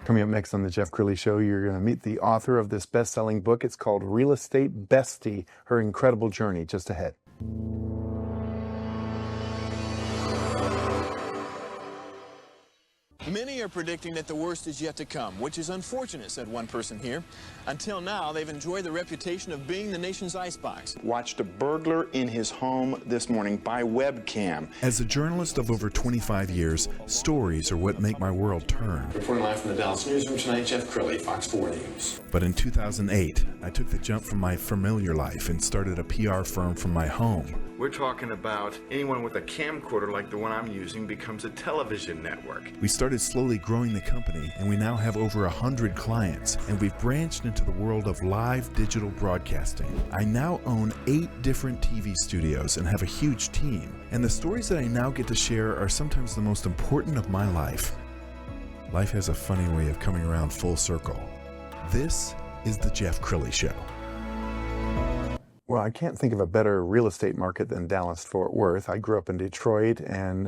Coming up next on the Jeff Crilley Show, you're going to meet the author of this best-selling book. It's called Real Estate Bestie, her incredible journey just ahead. Many are predicting that the worst is yet to come, which is unfortunate, said one person here. Until now, they've enjoyed the reputation of being the nation's icebox. Watched a burglar in his home this morning by webcam. As a journalist of over 25 years, stories are what make my world turn. Reporting live from the Dallas newsroom tonight, Jeff Crilley, Fox 4 News. But in 2008, I took the jump from my familiar life and started a PR firm from my home. We're talking about anyone with a camcorder like the one I'm using becomes a television network. We started slowly growing the company, and we now have over 100 clients, and we've branched into the world of live digital broadcasting. I now own 8 different TV studios and have a huge team, and the stories that I now get to share are sometimes the most important of my life. Life has a funny way of coming around full circle. This is the Jeff Crilley Show. Well, I can't think of a better real estate market than Dallas-Fort Worth. I grew up in Detroit, and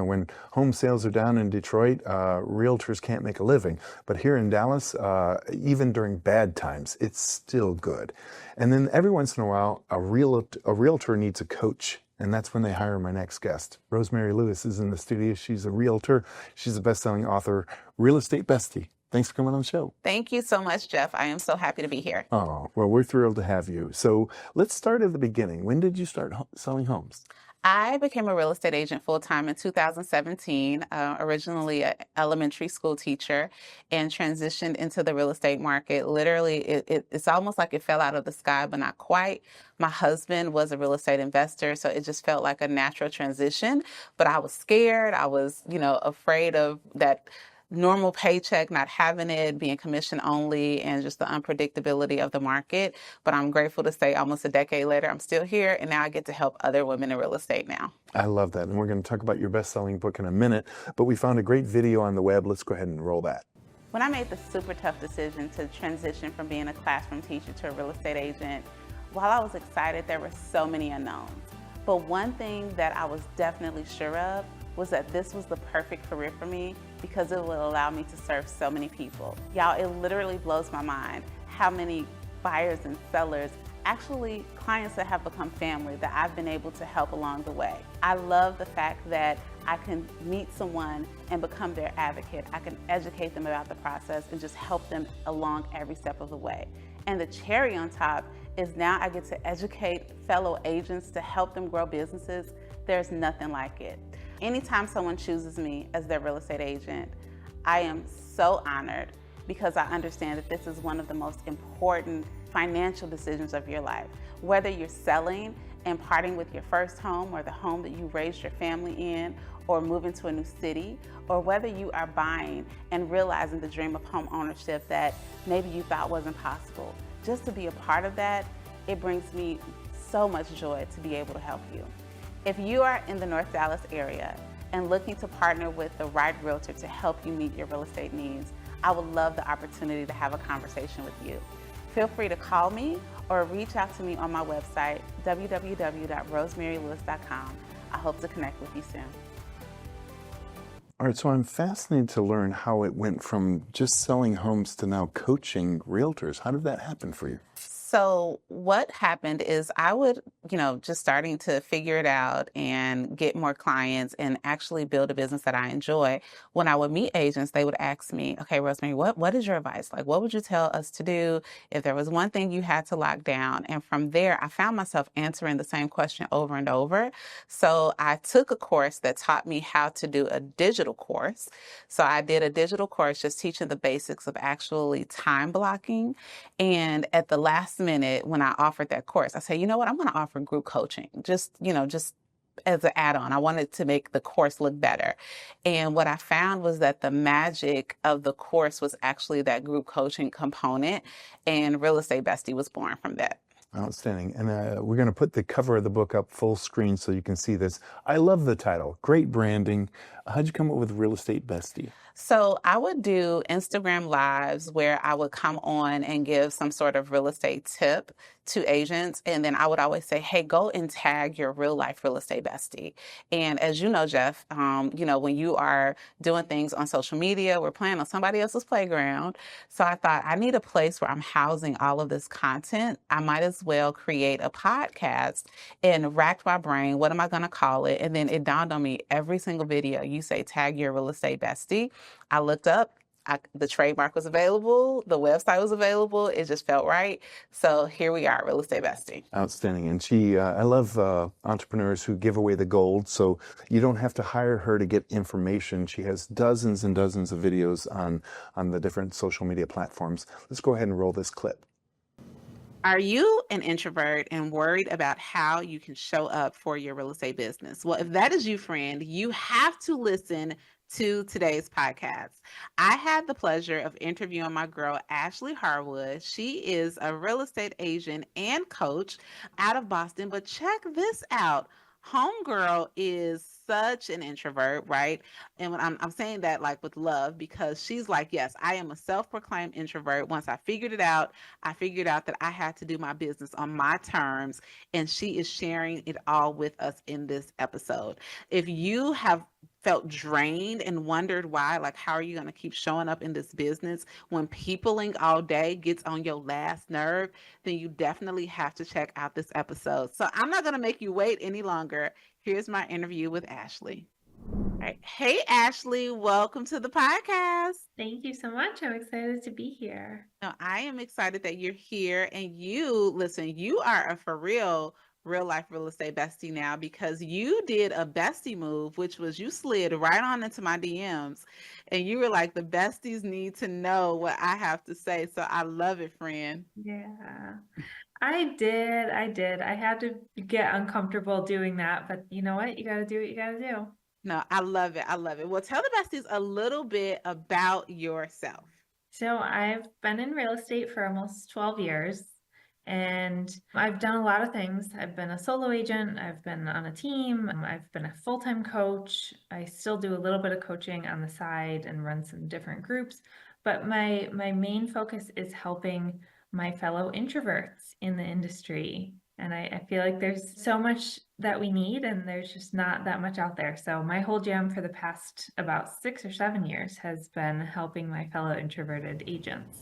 when home sales are down in Detroit, realtors can't make a living. But here in Dallas, even during bad times, it's still good. And then every once in a while, a realtor needs a coach. And that's when they hire my next guest. Rosemary Lewis is in the studio. She's a realtor. She's a best-selling author, Real Estate Bestie. Thanks for coming on the show. Thank you so much, Jeff. I am so happy to be here. Oh, well, we're thrilled to have you. So let's start at the beginning. When did you start selling homes? I became a real estate agent full-time in 2017, originally an elementary school teacher, and transitioned into the real estate market. Literally, it's almost like it fell out of the sky, but not quite. My husband was a real estate investor, so it just felt like a natural transition. But I was scared. I was, afraid of that normal paycheck, not having it, being commission only, and just the unpredictability of the market. But I'm grateful to say almost a decade later, I'm still here, and now I get to help other women in real estate now. I love that. And we're going to talk about your best-selling book in a minute, but we found a great video on the web. Let's go ahead and roll that. When I made the super tough decision to transition from being a classroom teacher to a real estate agent, while I was excited, there were so many unknowns. But one thing that I was definitely sure of was that this was the perfect career for me because it will allow me to serve so many people. Y'all, it literally blows my mind how many buyers and sellers, actually clients that have become family, that I've been able to help along the way. I love the fact that I can meet someone and become their advocate. I can educate them about the process and just help them along every step of the way. And the cherry on top is now I get to educate fellow agents to help them grow businesses. There's nothing like it. Anytime someone chooses me as their real estate agent, I am so honored because I understand that this is one of the most important financial decisions of your life. Whether you're selling and parting with your first home or the home that you raised your family in, or moving to a new city, or whether you are buying and realizing the dream of home ownership that maybe you thought wasn't possible. Just to be a part of that, it brings me so much joy to be able to help you. If you are in the North Dallas area and looking to partner with the right realtor to help you meet your real estate needs, I would love the opportunity to have a conversation with you. Feel free to call me or reach out to me on my website, www.rosemarylewis.com. I hope to connect with you soon. All right, so I'm fascinated to learn how it went from just selling homes to now coaching realtors. How did that happen for you? So what happened is I would, just starting to figure it out and get more clients and actually build a business that I enjoy. When I would meet agents, they would ask me, okay, Rosemary, what is your advice? Like, what would you tell us to do if there was one thing you had to lock down? And from there, I found myself answering the same question over and over. So I took a course that taught me how to do a digital course. So I did a digital course just teaching the basics of actually time blocking. And at the last minute, when I offered that course, I said, you know what, I'm going to offer group coaching, just as an add-on. I wanted to make the course look better. And what I found was that the magic of the course was actually that group coaching component, and Real Estate Bestie was born from that. Outstanding. And we're going to put the cover of the book up full screen so you can see this. I love the title. Great branding. How'd you come up with Real Estate Bestie? So I would do Instagram lives where I would come on and give some sort of real estate tip to agents. And then I would always say, hey, go and tag your real life real estate bestie. And as you know, Jeff, when you are doing things on social media, we're playing on somebody else's playground. So I thought I need a place where I'm housing all of this content. I might as well create a podcast, and racked my brain. What am I going to call it? And then it dawned on me, every single video you say, tag your real estate bestie. I looked up, the trademark was available, the website was available, it just felt right. So here we are, Real Estate Bestie. Outstanding. And I love entrepreneurs who give away the gold, so you don't have to hire her to get information. She has dozens and dozens of videos on the different social media platforms. Let's go ahead and roll this clip. Are you an introvert and worried about how you can show up for your real estate business? Well, if that is you, friend, you have to listen to today's podcast. I had the pleasure of interviewing my girl, Ashley Harwood. She is a real estate agent and coach out of Boston, but check this out. Homegirl is such an introvert, right? And when I'm saying that like with love, because she's like, yes, I am a self-proclaimed introvert. Once I figured out that I had to do my business on my terms, and she is sharing it all with us in this episode. If you have felt drained and wondered why, like, how are you going to keep showing up in this business when peopling all day gets on your last nerve, then you definitely have to check out this episode. So I'm not going to make you wait any longer. Here's my interview with Ashley. All right. Hey, Ashley, welcome to the podcast. Thank you so much. I'm excited to be here. Now, I am excited that you're here, and you are a for real life real estate bestie now, because you did a bestie move, which was you slid right on into my DMs and you were like, the besties need to know what I have to say. So I love it, friend. Yeah, I did. I had to get uncomfortable doing that, but you know what? You got to do what you got to do. No, I love it. Well, tell the besties a little bit about yourself. So I've been in real estate for almost 12 years. And I've done a lot of things. I've been a solo agent. I've been on a team. I've been a full-time coach. I still do a little bit of coaching on the side and run some different groups. But my main focus is helping my fellow introverts in the industry. And I feel like there's so much that we need, and there's just not that much out there. So my whole jam for the past about 6 or 7 years has been helping my fellow introverted agents.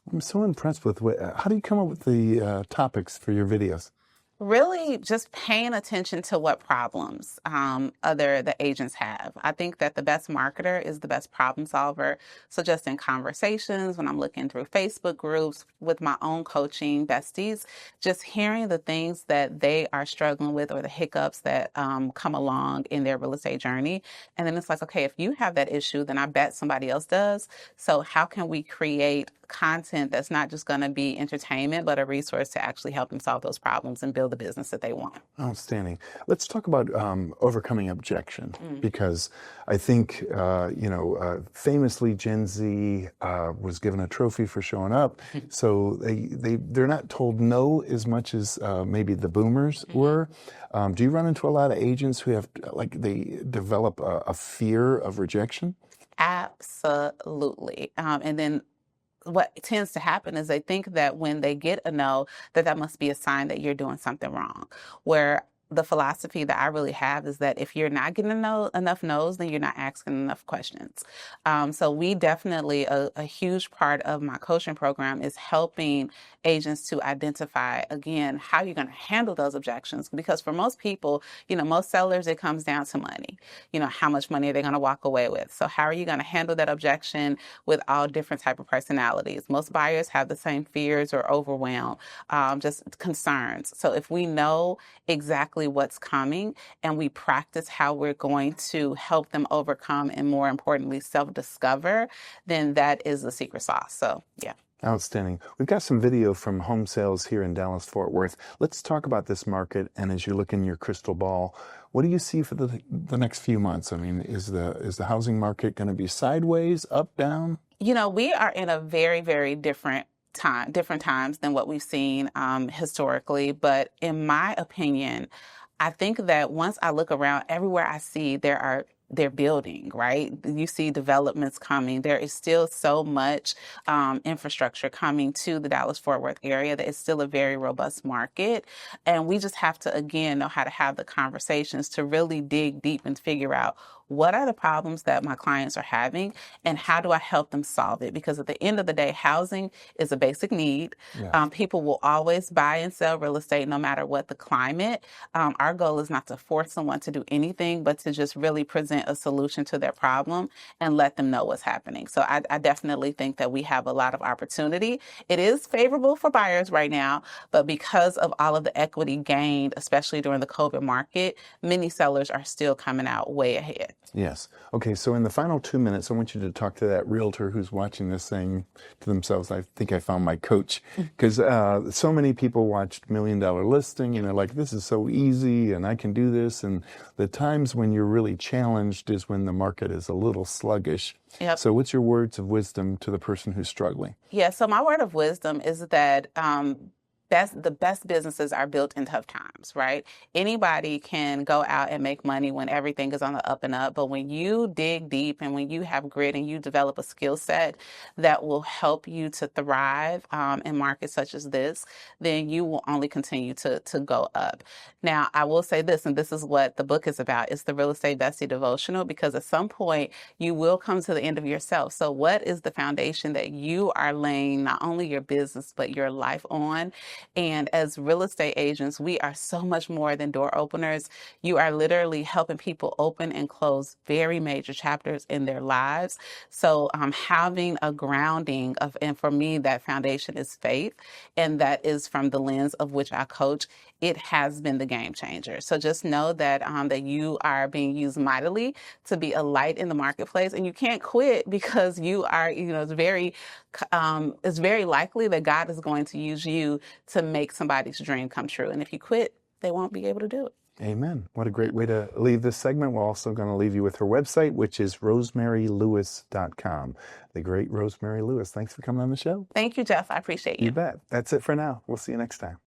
I'm so impressed with how do you come up with the topics for your videos? Really just paying attention to what problems the agents have. I think that the best marketer is the best problem solver. So just in conversations, when I'm looking through Facebook groups with my own coaching besties, just hearing the things that they are struggling with or the hiccups that come along in their real estate journey. And then it's like, okay, if you have that issue, then I bet somebody else does. So how can we create content that's not just going to be entertainment, but a resource to actually help them solve those problems and build the business that they want? Outstanding. Let's talk about overcoming objection, because I think, famously Gen Z was given a trophy for showing up. So they're not told no as much as maybe the boomers were. Do you run into a lot of agents who have, they develop a fear of rejection? Absolutely. And then what tends to happen is they think that when they get a no, that must be a sign that you're doing something wrong. Where the philosophy that I really have is that if you're not getting enough no's, then you're not asking enough questions. So we definitely, a huge part of my coaching program is helping agents to identify, again, how you're going to handle those objections. Because for most people, most sellers, it comes down to money. How much money are they going to walk away with? So how are you going to handle that objection with all different type of personalities? Most buyers have the same fears or overwhelm, just concerns. So if we know exactly what's coming and we practice how we're going to help them overcome and, more importantly, self-discover, then that is the secret sauce. So, yeah. Outstanding. We've got some video from home sales here in Dallas-Fort Worth. Let's talk about this market. And as you look in your crystal ball, what do you see for the next few months? I mean, is the housing market going to be sideways, up, down? We are in a very, very different times than what we've seen historically. But in my opinion, I think that once I look around, everywhere I see there are they're building, right? You see developments coming. There is still so much infrastructure coming to the Dallas-Fort Worth area that it's still a very robust market. And we just have to, again, know how to have the conversations to really dig deep and figure out what are the problems that my clients are having and how do I help them solve it? Because at the end of the day, housing is a basic need. Yes. People will always buy and sell real estate no matter what the climate. Our goal is not to force someone to do anything, but to just really present a solution to their problem and let them know what's happening. So I definitely think that we have a lot of opportunity. It is favorable for buyers right now, but because of all of the equity gained, especially during the COVID market, many sellers are still coming out way ahead. Yes. Okay, so in the final 2 minutes, I want you to talk to that realtor who's watching this saying to themselves, I think I found my coach. Because so many people watched $1 Million Listing and they're like, this is so easy and I can do this. And the times when you're really challenged is when the market is a little sluggish. Yep. So what's your words of wisdom to the person who's struggling? Yeah, so my word of wisdom is that the best businesses are built in tough times, right? Anybody can go out and make money when everything is on the up and up, but when you dig deep and when you have grit and you develop a skill set that will help you to thrive in markets such as this, then you will only continue to go up. Now, I will say this, and this is what the book is about, it's the Real Estate Bestie devotional, because at some point you will come to the end of yourself. So what is the foundation that you are laying not only your business, but your life on? And as real estate agents, we are so much more than door openers. You are literally helping people open and close very major chapters in their lives. So having a grounding of, and for me, that foundation is faith. And that is from the lens of which I coach. It has been the game changer. So just know that that you are being used mightily to be a light in the marketplace, and you can't quit because you are, it's very likely that God is going to use you to make somebody's dream come true. And if you quit, they won't be able to do it. Amen. What a great way to leave this segment. We're also going to leave you with her website, which is rosemarylewis.com. The great Rosemary Lewis. Thanks for coming on the show. Thank you, Jeff. I appreciate you. You bet. That's it for now. We'll see you next time.